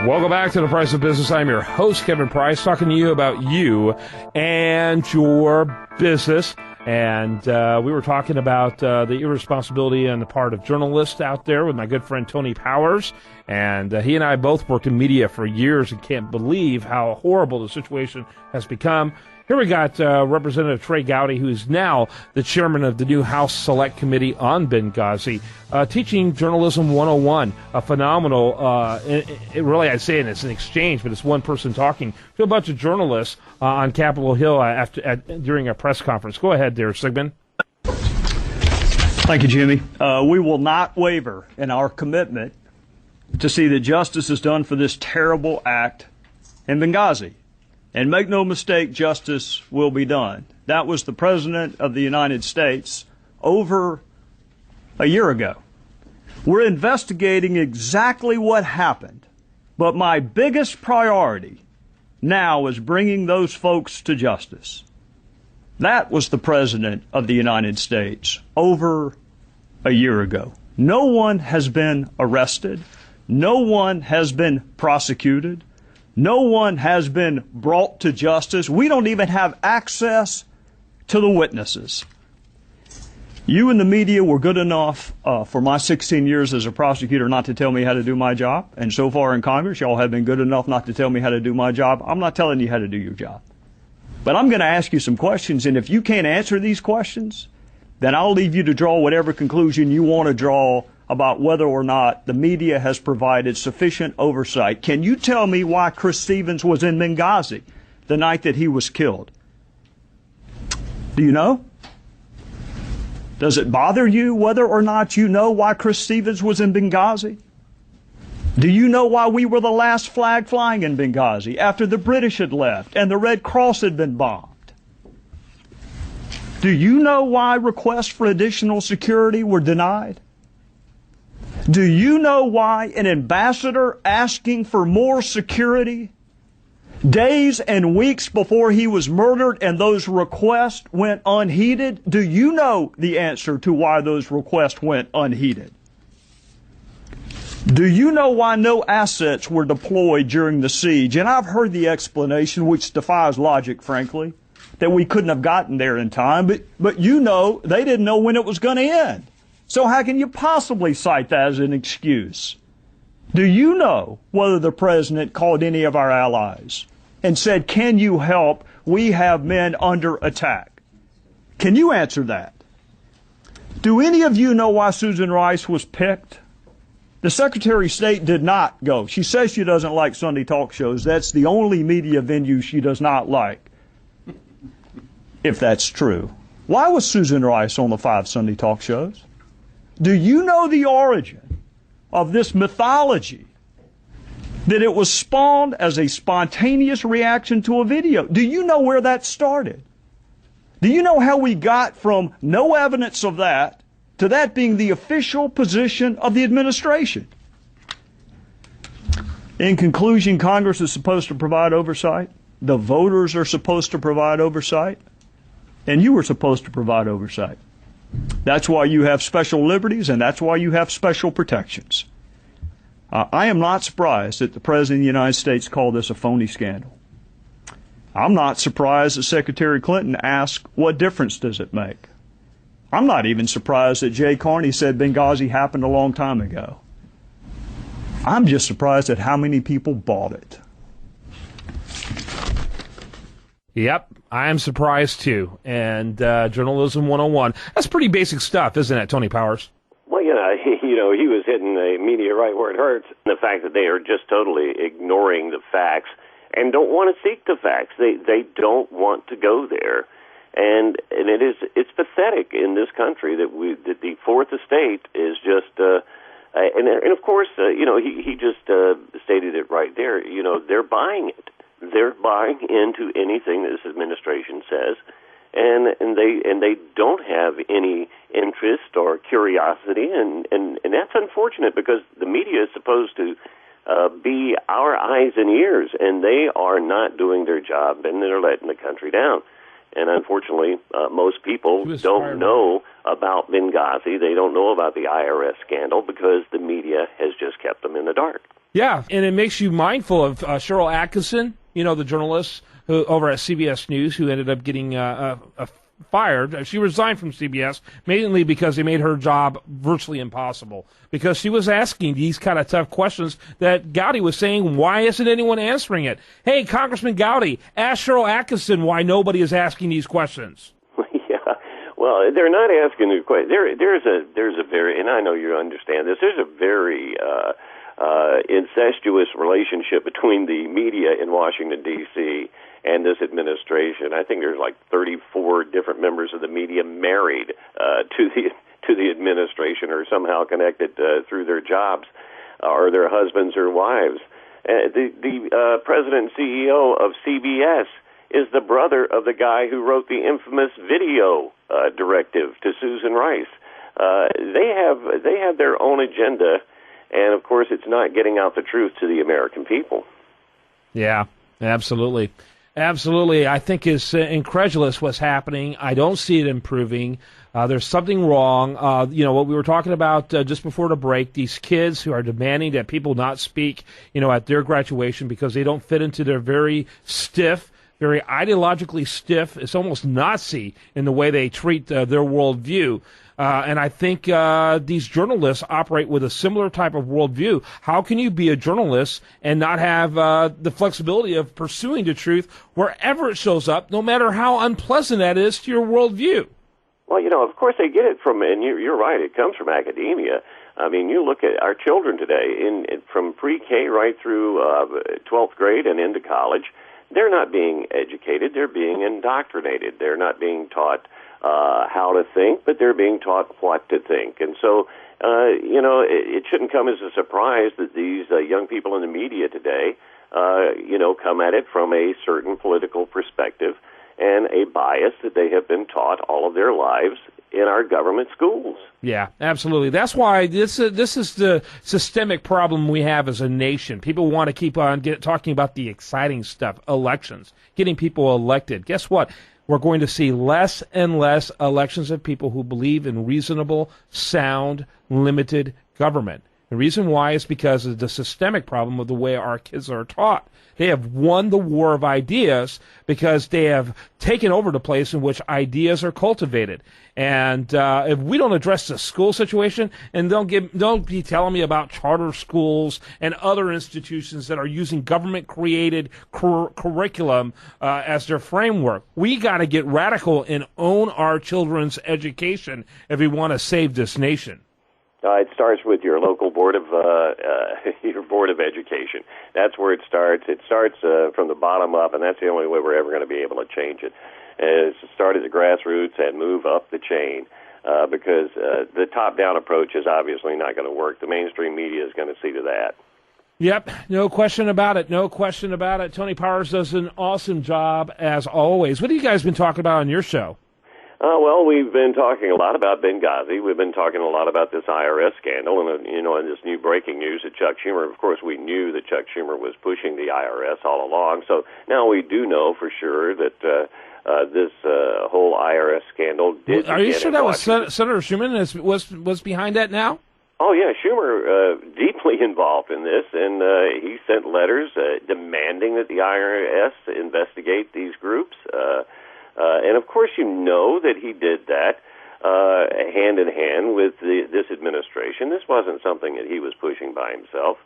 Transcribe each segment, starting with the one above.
Welcome back to The Price of Business. I'm your host, Kevin Price, talking to you about you and your business. And we were talking about the irresponsibility on the part of journalists out there with my good friend Tony Powers. And he and I both worked in media for years and can't believe how horrible the situation has become. Here we got Representative Trey Gowdy, who's now the chairman of the new House Select Committee on Benghazi, teaching Journalism 101, a phenomenal, really I'd say it's an exchange, but it's one person talking to a bunch of journalists on Capitol Hill during a press conference. Go ahead there, Sigmund. Thank you, Jimmy. We will not waver in our commitment to see that justice is done for this terrible act in Benghazi. And make no mistake, justice will be done. That was the President of the United States over a year ago. We're investigating exactly what happened. But my biggest priority now is bringing those folks to justice. That was the President of the United States over a year ago. No one has been arrested. No one has been prosecuted. No one has been brought to justice. We don't even have access to the witnesses. You and the media were good enough for my 16 years as a prosecutor not to tell me how to do my job. And so far in Congress, y'all have been good enough not to tell me how to do my job. I'm not telling you how to do your job. But I'm going to ask you some questions, and if you can't answer these questions, then I'll leave you to draw whatever conclusion you want to draw about whether or not the media has provided sufficient oversight. Can you tell me why Chris Stevens was in Benghazi the night that he was killed? Do you know? Does it bother you whether or not you know why Chris Stevens was in Benghazi? Do you know why we were the last flag flying in Benghazi after the British had left and the Red Cross had been bombed? Do you know why requests for additional security were denied? Do you know why an ambassador asking for more security days and weeks before he was murdered and those requests went unheeded? Do you know the answer to why those requests went unheeded? Do you know why no assets were deployed during the siege? And I've heard the explanation, which defies logic, frankly, that we couldn't have gotten there in time, but you know they didn't know when it was going to end. So how can you possibly cite that as an excuse? Do you know whether the president called any of our allies and said, can you help? We have men under attack. Can you answer that? Do any of you know why Susan Rice was picked? The Secretary of State did not go. She says she doesn't like Sunday talk shows. That's the only media venue she does not like, if that's true. Why was Susan Rice on the 5 Sunday talk shows? Do you know the origin of this mythology that it was spawned as a spontaneous reaction to a video? Do you know where that started? Do you know how we got from no evidence of that to that being the official position of the administration? In conclusion, Congress is supposed to provide oversight. The voters are supposed to provide oversight. And you were supposed to provide oversight. That's why you have special liberties, and that's why you have special protections. I am not surprised that the President of the United States called this a phony scandal. I'm not surprised that Secretary Clinton asked, what difference does it make? I'm not even surprised that Jay Carney said Benghazi happened a long time ago. I'm just surprised at how many people bought it. Yep, I'm surprised too. And Journalism 101, that's pretty basic stuff, isn't it, Tony Powers? Well, he was hitting the media right where it hurts. The fact that they are just totally ignoring the facts and don't want to seek the facts. They don't want to go there. And it's pathetic in this country that the fourth estate is just and of course he just stated it right there. They're buying it. They're buying into anything that this administration says, and they don't have any interest or curiosity, and that's unfortunate because the media is supposed to be our eyes and ears, and they are not doing their job, and they're letting the country down. And unfortunately, most people don't know about Benghazi. They don't know about the IRS scandal because the media has just kept them in the dark. Yeah, and it makes you mindful of Cheryl Atkinson, the journalist who over at CBS News who ended up getting fired. She resigned from CBS mainly because they made her job virtually impossible because she was asking these kind of tough questions that Gowdy was saying, why isn't anyone answering it? Hey, Congressman Gowdy, ask Cheryl Atkinson why nobody is asking these questions. Yeah, well, they're not asking the question. There's a very, and I know you understand this, there's a very incestuous relationship between the media in Washington, D.C., and this administration. I think there's like 34 different members of the media married to the administration or somehow connected through their jobs or their husbands or wives. The president and CEO of CBS is the brother of the guy who wrote the infamous video directive to Susan Rice. They have their own agenda, and of course, it's not getting out the truth to the American people. Yeah, absolutely. Absolutely. I think it's incredulous what's happening. I don't see it improving. There's something wrong. What we were talking about just before the break, these kids who are demanding that people not speak, at their graduation because they don't fit into their very stiff, very ideologically stiff, it's almost Nazi in the way they treat their worldview. And I think these journalists operate with a similar type of worldview. How can you be a journalist and not have the flexibility of pursuing the truth wherever it shows up, no matter how unpleasant that is to your worldview? Well, of course they get it from, and you're right, it comes from academia. I mean, you look at our children today, from pre-K right through 12th grade and into college, they're not being educated, they're being indoctrinated. They're not being taught how to think, but they're being taught what to think. And so, it shouldn't come as a surprise that these young people in the media today, come at it from a certain political perspective and a bias that they have been taught all of their lives in our government schools. Yeah, absolutely. That's why this is the systemic problem we have as a nation. People want to keep on talking about the exciting stuff, elections, getting people elected. Guess what? We're going to see less and less elections of people who believe in reasonable, sound, limited government. The reason why is because of the systemic problem of the way our kids are taught. They have won the war of ideas because they have taken over the place in which ideas are cultivated. And if we don't address the school situation, and don't be telling me about charter schools and other institutions that are using government-created curriculum as their framework, we got to get radical and own our children's education if we want to save this nation. It starts with your local board of your board of education. That's where it starts. It starts from the bottom up, and that's the only way we're ever going to be able to change it. Is to start at the grassroots and move up the chain, because the top-down approach is obviously not going to work. The mainstream media is going to see to that. Yep, no question about it. No question about it. Tony Powers does an awesome job as always. What have you guys been talking about on your show? Well, we've been talking a lot about Benghazi. We've been talking a lot about this IRS scandal, and in this new breaking news that Chuck Schumer. Of course, we knew that Chuck Schumer was pushing the IRS all along. So now we do know for sure that this whole IRS scandal did. Are you sure that was Senator Schumer was behind that now? Oh yeah, Schumer deeply involved in this, and he sent letters demanding that the IRS investigate these groups. And of course, that he did that hand in hand with this administration. This wasn't something that he was pushing by himself.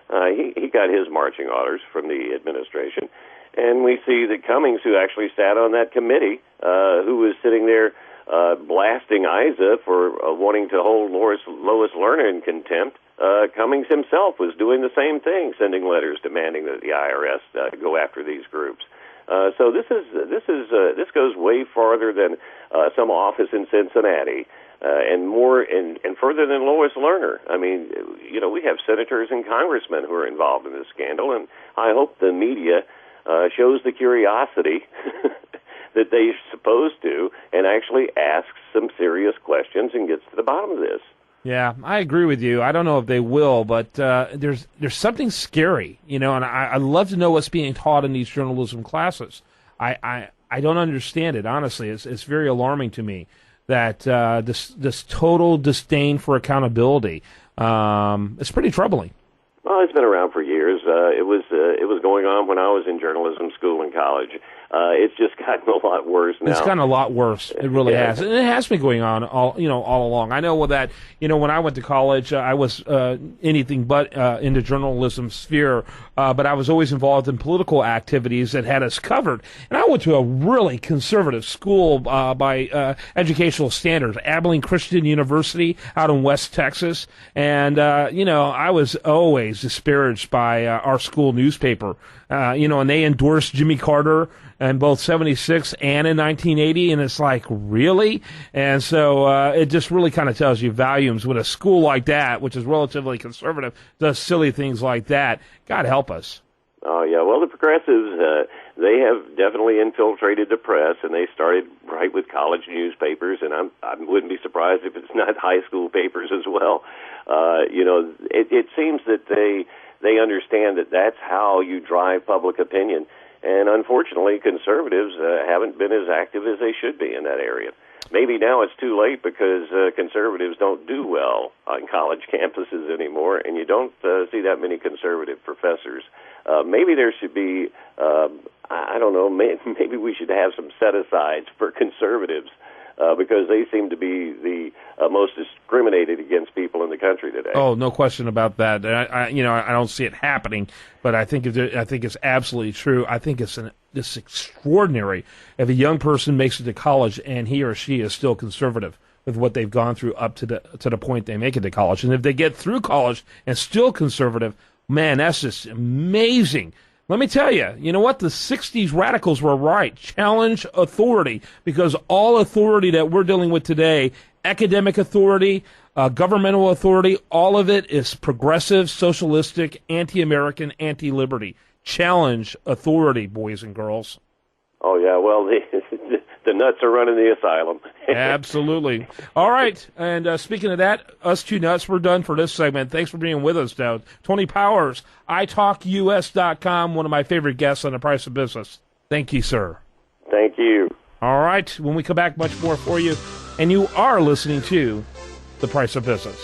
He got his marching orders from the administration. And we see that Cummings, who actually sat on that committee, who was sitting there blasting Isa for wanting to hold Lois Lerner in contempt, Cummings himself was doing the same thing, sending letters demanding that the IRS go after these groups. So this goes way farther than some office in Cincinnati, and more and further than Lois Lerner. I mean, we have senators and congressmen who are involved in this scandal, and I hope the media shows the curiosity that they're supposed to, and actually asks some serious questions and gets to the bottom of this. Yeah, I agree with you. I don't know if they will, but there's something scary, and I'd love to know what's being taught in these journalism classes. I don't understand it, honestly. It's very alarming to me that this total disdain for accountability. It's pretty troubling. Well, it's been around for years. It was going on when I was in journalism school in college. It's just gotten a lot worse now. It's gotten a lot worse. It really has, and it has been going on all along. I know that when I went to college, I was anything but in the journalism sphere, but I was always involved in political activities that had us covered. And I went to a really conservative school by educational standards, Abilene Christian University out in West Texas, and I was always disparaged by our school newspaper. And they endorsed Jimmy Carter in both 76 and in 1980, and it's like, really? And so it just really kind of tells you volumes when a school like that, which is relatively conservative, does silly things like that. God help us. Oh, yeah. Well, the progressives, they have definitely infiltrated the press, and they started right with college newspapers, and I wouldn't be surprised if it's not high school papers as well. It seems that they understand that that's how you drive public opinion. And unfortunately, conservatives haven't been as active as they should be in that area. Maybe now it's too late because conservatives don't do well on college campuses anymore, and you don't see that many conservative professors. Maybe there should be, I don't know, maybe we should have some set-asides for conservatives because they seem to be the most discriminated against people in the country today. Oh, no question about that. I don't see it happening, but I think it's absolutely true. I think it's extraordinary if a young person makes it to college and he or she is still conservative with what they've gone through up to the point they make it to college, and if they get through college and still conservative, man, that's just amazing. Let me tell you, you know what? The 60s radicals were right. Challenge authority, because all authority that we're dealing with today, academic authority, governmental authority, all of it is progressive, socialistic, anti-American, anti-liberty. Challenge authority, boys and girls. Oh, yeah. Well, the nuts are running the asylum. Absolutely. All right. And speaking of that, us two nuts, we're done for this segment. Thanks for being with us, Dow. Tony Powers, italkus.com, one of my favorite guests on The Price of Business. Thank you, sir. Thank you. All right. When we come back, much more for you. And you are listening to The Price of Business.